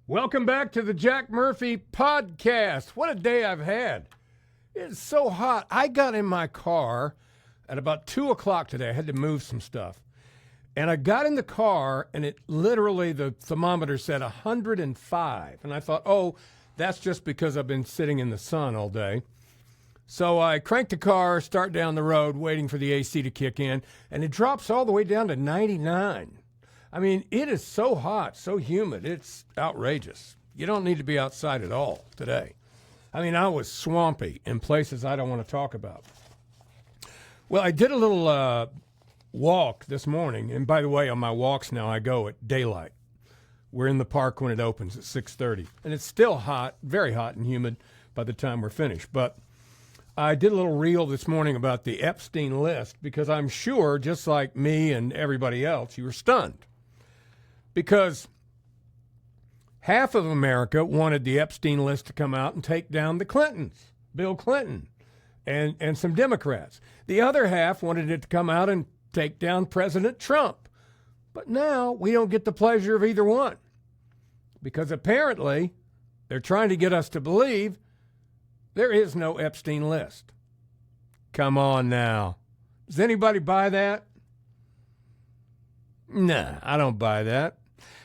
Welcome back to the Jack Murphy podcast. What a day I've had. It's so hot. I got in my car at about 2 o'clock today. I had to move some stuff. And I got in the car, and it literally, the thermometer said 105. And I thought, oh, that's just because I've been sitting in the sun all day. So I cranked the car, start down the road, waiting for the AC to kick in, and it drops all the way down to 99. I mean, it is so hot, so humid, it's outrageous. You don't need to be outside at all today. I mean, I was swampy in places I don't want to talk about. Well, I did a little walk this morning, and by the way, on my walks now, I go at daylight. We're in the park when it opens at 6:30, and it's still hot, very hot and humid by the time we're finished. But I did a little reel this morning about the Epstein list because I'm sure, just like me and everybody else, you were stunned. Because half of America wanted the Epstein list to come out and take down the Clintons, Bill Clinton, and some Democrats. The other half wanted it to come out and take down President Trump. But now we don't get the pleasure of either one. Because apparently they're trying to get us to believe there is no Epstein list. Come on now. Does anybody buy that? Nah, I don't buy that.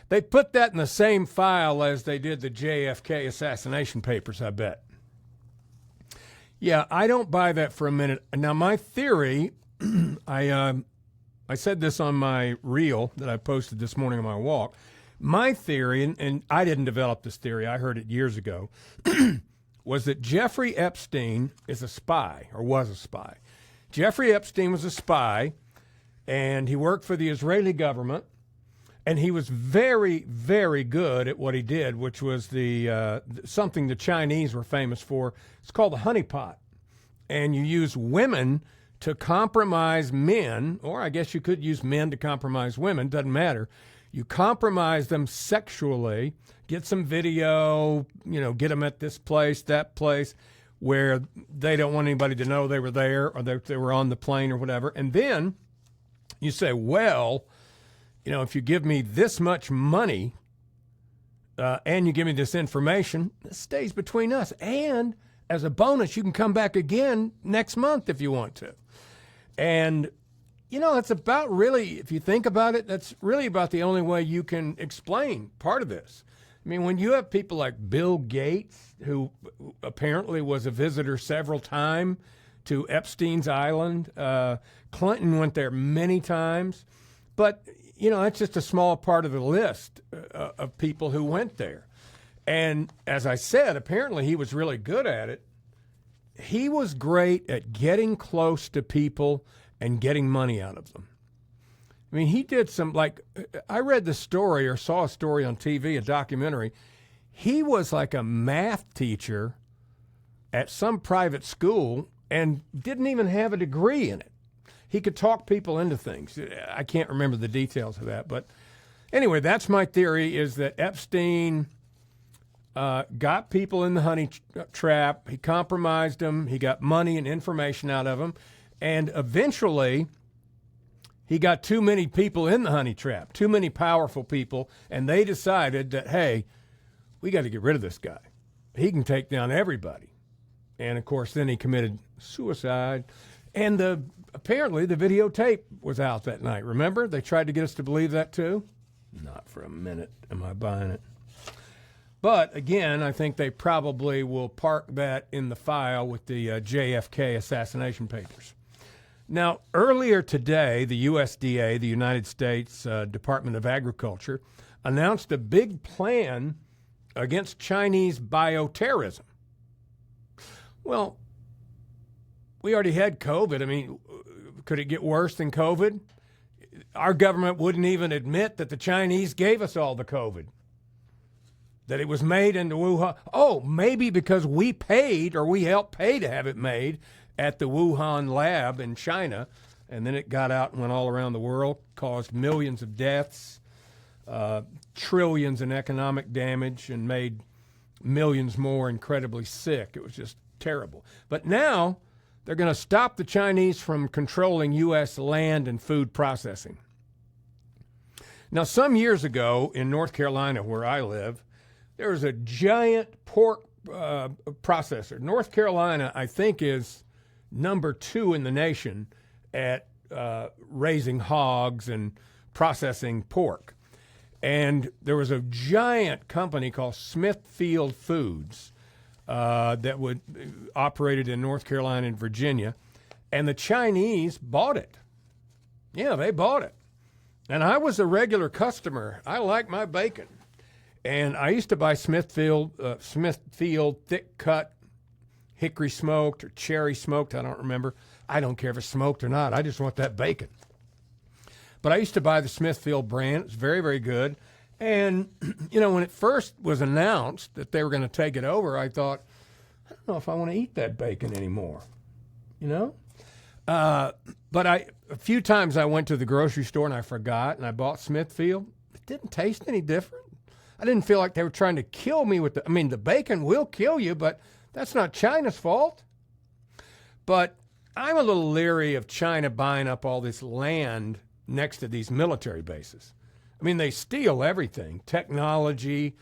They put that in the same file as they did the JFK assassination papers, I bet. Yeah, I don't buy that for a minute. Now, my theory, I said this on my reel that I posted this morning on my walk. My theory, and I didn't develop this theory, I heard it years ago, was that Jeffrey Epstein is a spy, or was a spy. Jeffrey Epstein was a spy, and he worked for the Israeli government, and he was very, very good at what he did, which was something the Chinese were famous for. It's called the honeypot. And you use women to compromise men, or I guess you could use men to compromise women, doesn't matter. You compromise them sexually, get some video, get them at this place, that place, where they don't want anybody to know they were there or that they were on the plane or whatever. And then you say, well, if you give me this much money and you give me this information, it stays between us. And as a bonus, you can come back again next month if you want to. And, it's about really, if you think about it, that's really about the only way you can explain part of this. I mean, when you have people like Bill Gates, who apparently was a visitor several times to Epstein's Island, Clinton went there many times, but that's just a small part of the list of people who went there. And as I said, apparently he was really good at it. He was great at getting close to people and getting money out of them. I mean, he did I read the story or saw a story on TV, a documentary. He was like a math teacher at some private school and didn't even have a degree in it. He could talk people into things. I can't remember the details of that. But anyway, that's my theory, is that Epstein got people in the honey trap. He compromised them. He got money and information out of them. And eventually, he got too many people in the honey trap, too many powerful people. And they decided that, hey, we got to get rid of this guy. He can take down everybody. And, of course, then he committed suicide. And apparently the videotape was out that night. Remember? They tried to get us to believe that too. Not for a minute am I buying it. But again, I think they probably will park that in the file with the JFK assassination papers. Now, earlier today, the USDA, the United States Department of Agriculture, announced a big plan against Chinese bioterrorism. Well, we already had COVID. I mean, could it get worse than COVID? Our government wouldn't even admit that the Chinese gave us all the COVID, that it was made into Wuhan. Oh, maybe because we paid or we helped pay to have it made at the Wuhan lab in China, and then it got out and went all around the world, caused millions of deaths, trillions in economic damage, and made millions more incredibly sick. It was just terrible. But now they're going to stop the Chinese from controlling U.S. land and food processing. Now, some years ago in North Carolina, where I live, there was a giant pork processor. North Carolina, I think, is number 2 in the nation at raising hogs and processing pork. And there was a giant company called Smithfield Foods that operated in North Carolina and Virginia, and the Chinese bought it. Yeah, they bought it. And I was a regular customer. I like my bacon. And I used to buy Smithfield thick cut, hickory smoked or cherry smoked. I don't remember. I don't care if it's smoked or not. I just want that bacon. But I used to buy the Smithfield brand. It's very, very good. And, when it first was announced that they were going to take it over, I thought, I don't know if I want to eat that bacon anymore, But a few times I went to the grocery store and I forgot, and I bought Smithfield. It didn't taste any different. I didn't feel like they were trying to kill me with the bacon will kill you, but that's not China's fault. But I'm a little leery of China buying up all this land next to these military bases. They steal everything, technology,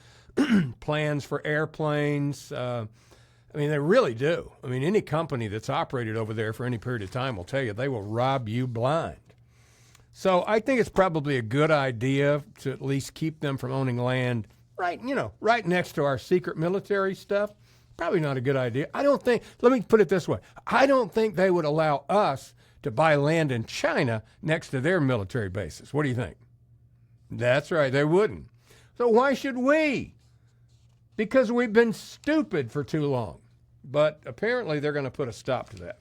plans for airplanes. They really do. Any company that's operated over there for any period of time will tell you they will rob you blind. So I think it's probably a good idea to at least keep them from owning land right next to our secret military stuff. Probably not a good idea. Let me put it this way. I don't think they would allow us to buy land in China next to their military bases. What do you think? That's right, they wouldn't. So why should we? Because we've been stupid for too long. But apparently they're going to put a stop to that.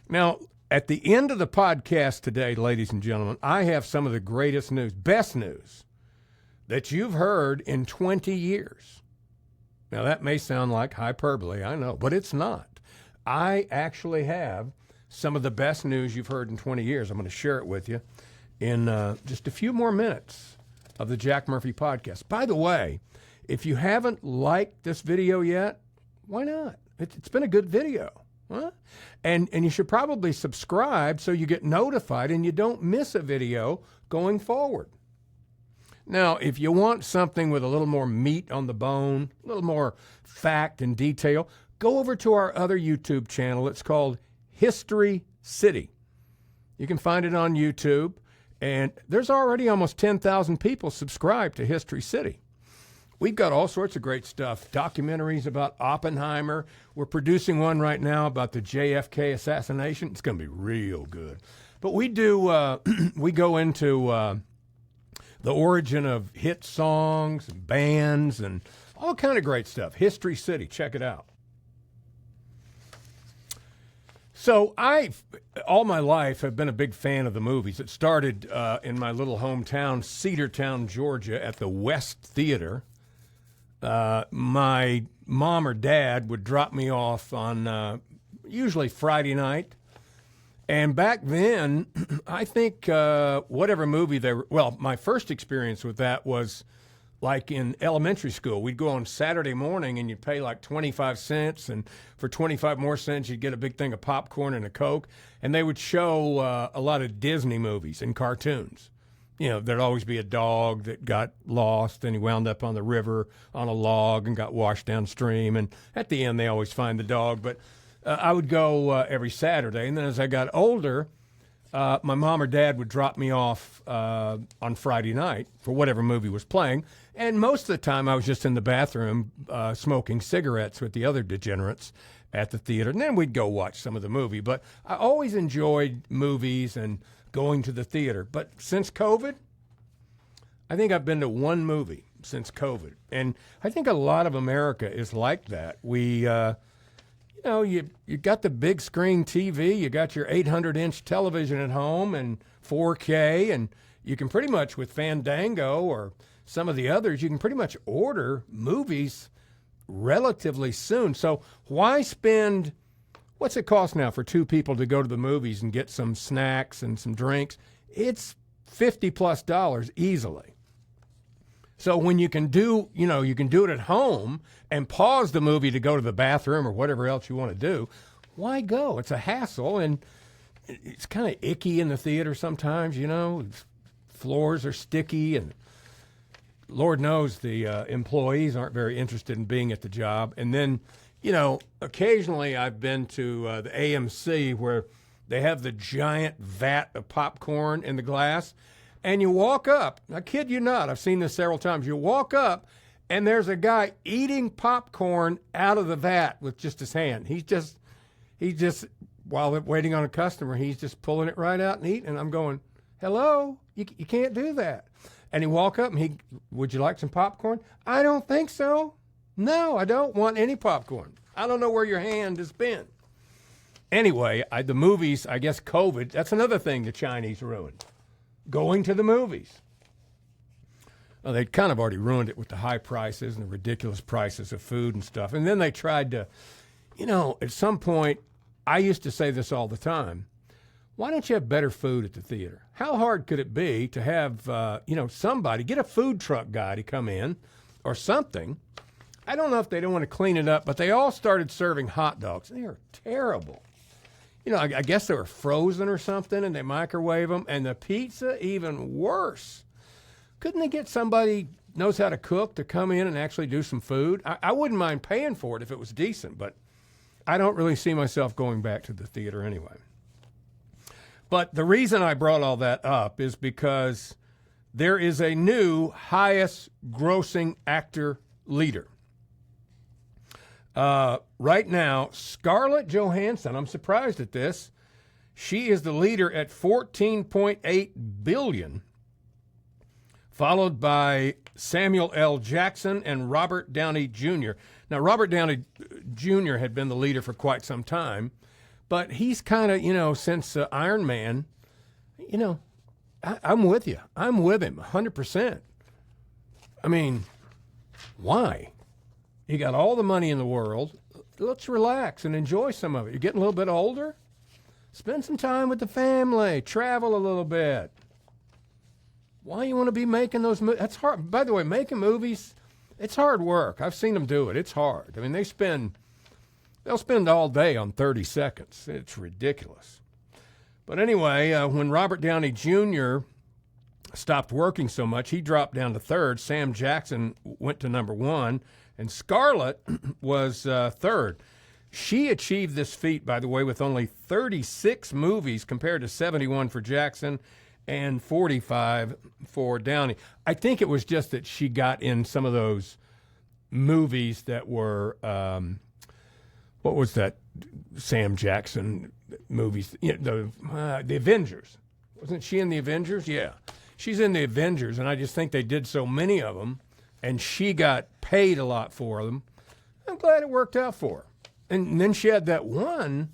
Now, at the end of the podcast today, ladies and gentlemen, I have some of the greatest news, best news that you've heard in 20 years. Now, that may sound like hyperbole, I know, but it's not. I actually have some of the best news you've heard in 20 years. I'm going to share it with you in just a few more minutes of the Jack Murphy podcast. By the way, if you haven't liked this video yet, why not? It's been a good video. Huh? And you should probably subscribe so you get notified and you don't miss a video going forward. Now, if you want something with a little more meat on the bone, a little more fact and detail, go over to our other YouTube channel. It's called History City. You can find it on YouTube, and there's already almost 10,000 people subscribed to History City. We've got all sorts of great stuff, documentaries about Oppenheimer. We're producing one right now about the JFK assassination. It's going to be real good. But we go into the origin of hit songs and bands and all kind of great stuff. History City, check it out. So all my life, have been a big fan of the movies. It started in my little hometown, Cedartown, Georgia, at the West Theater. My mom or dad would drop me off on usually Friday night. And back then, I think whatever movie my first experience with that was like in elementary school. We'd go on Saturday morning and you'd pay like 25 cents. And for 25 more cents, you'd get a big thing of popcorn and a Coke. And they would show a lot of Disney movies and cartoons. There'd always be a dog that got lost and he wound up on the river on a log and got washed downstream. And at the end, they always find the dog. But I would go every Saturday. And then as I got older, my mom or dad would drop me off on Friday night for whatever movie was playing. And most of the time, I was just in the bathroom smoking cigarettes with the other degenerates at the theater. And then we'd go watch some of the movie. But I always enjoyed movies and going to the theater. But since COVID, I think I've been to one movie since COVID. And I think a lot of America is like that. We, you got the big screen TV, you got your 800-inch television at home and 4K, and you can pretty much, with Fandango or some of the others, you can pretty much order movies relatively soon. So why spend... What's it cost now for two people to go to the movies and get some snacks and some drinks? It's $50+ easily. So when you can do it at home and pause the movie to go to the bathroom or whatever else you want to do, why go? It's a hassle, and it's kind of icky in the theater sometimes, Floors are sticky and Lord knows the employees aren't very interested in being at the job. And then, occasionally I've been to the AMC where they have the giant vat of popcorn in the glass. And you walk up, I kid you not, I've seen this several times. You walk up, and there's a guy eating popcorn out of the vat with just his hand. He's just, while they're waiting on a customer, he's just pulling it right out and eating. And I'm going, hello, you can't do that. And he walk up and would you like some popcorn? I don't think so. No, I don't want any popcorn. I don't know where your hand has been. Anyway, the movies, I guess COVID, that's another thing the Chinese ruined. Going to the movies. Well, they'd kind of already ruined it with the high prices and the ridiculous prices of food and stuff. And then they tried to, at some point, I used to say this all the time. Why don't you have better food at the theater? How hard could it be to have, somebody, get a food truck guy to come in or something. I don't know if they don't want to clean it up, but they all started serving hot dogs. They are terrible. I guess they were frozen or something, and they microwave them. And the pizza, even worse. Couldn't they get somebody knows how to cook to come in and actually do some food? I wouldn't mind paying for it if it was decent, but I don't really see myself going back to the theater anyway. But the reason I brought all that up is because there is a new highest grossing actor leader. Right now, Scarlett Johansson, I'm surprised at this. She is the leader at $14.8 billion, followed by Samuel L. Jackson and Robert Downey Jr. Now, Robert Downey Jr. had been the leader for quite some time, but he's kind of, since Iron Man, I'm with you. I'm with him 100%. I mean, why? You got all the money in the world. Let's relax and enjoy some of it. You're getting a little bit older. Spend some time with the family. Travel a little bit. Why you want to be making those movies? That's hard. By the way, making movies, it's hard work. I've seen them do it. It's hard. I mean, they'll spend all day on 30 seconds. It's ridiculous. But anyway, when Robert Downey Jr. stopped working so much, he dropped down to third. Sam Jackson went to number one. And Scarlett was third. She achieved this feat, by the way, with only 36 movies compared to 71 for Jackson and 45 for Downey. I think it was just that she got in some of those movies that were, what was that Sam Jackson movies? The Avengers. Wasn't she in the Avengers? Yeah. She's in the Avengers, and I just think they did so many of them. And she got paid a lot for them. I'm glad it worked out for her. And then she had that one.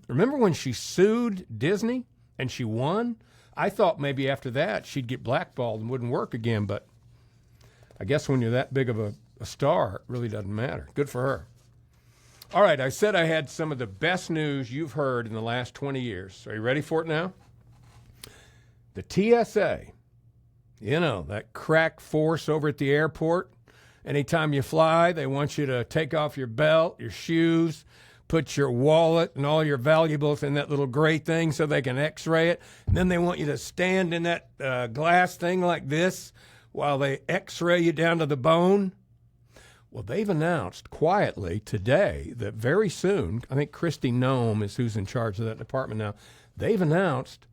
Remember when she sued Disney and she won? I thought maybe after that she'd get blackballed and wouldn't work again. But I guess when you're that big of a star, it really doesn't matter. Good for her. All right, I said I had some of the best news you've heard in the last 20 years. Are you ready for it now? The TSA. That crack force over at the airport. Anytime you fly, they want you to take off your belt, your shoes, put your wallet and all your valuables in that little gray thing so they can x-ray it. And then they want you to stand in that glass thing like this while they x-ray you down to the bone. Well, they've announced quietly today that very soon, I think Kristi Noem is who's in charge of that department now, they've announced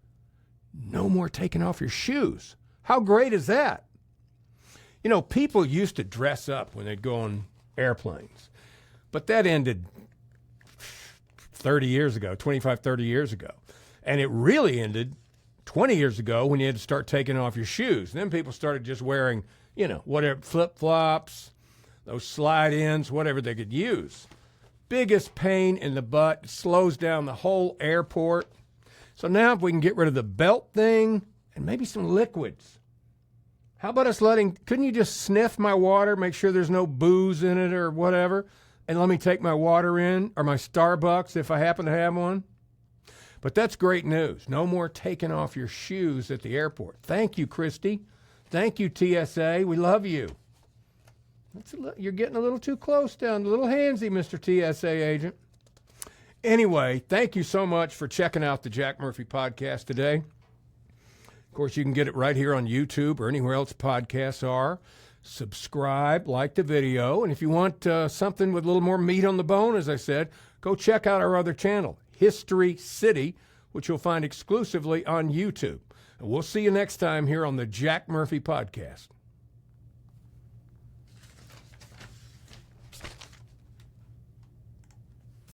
no more taking off your shoes. How great is that? People used to dress up when they'd go on airplanes, but that ended 30 years ago, 25, 30 years ago. And it really ended 20 years ago when you had to start taking off your shoes. Then people started just wearing, whatever, flip-flops, those slide-ins, whatever they could use. Biggest pain in the butt, slows down the whole airport. So now if we can get rid of the belt thing and maybe some liquids. How about us couldn't you just sniff my water, make sure there's no booze in it or whatever, and let me take my water in, or my Starbucks if I happen to have one? But that's great news. No more taking off your shoes at the airport. Thank you, Kristi. Thank you, TSA. We love you. You're getting a little too close down, a little handsy, Mr. TSA agent. Anyway, thank you so much for checking out the Jack Murphy podcast today. Of course, you can get it right here on YouTube or anywhere else podcasts are. Subscribe, like the video, and if you want something with a little more meat on the bone, as I said, go check out our other channel, History City, which you'll find exclusively on YouTube. And we'll see you next time here on the Jack Murphy Podcast.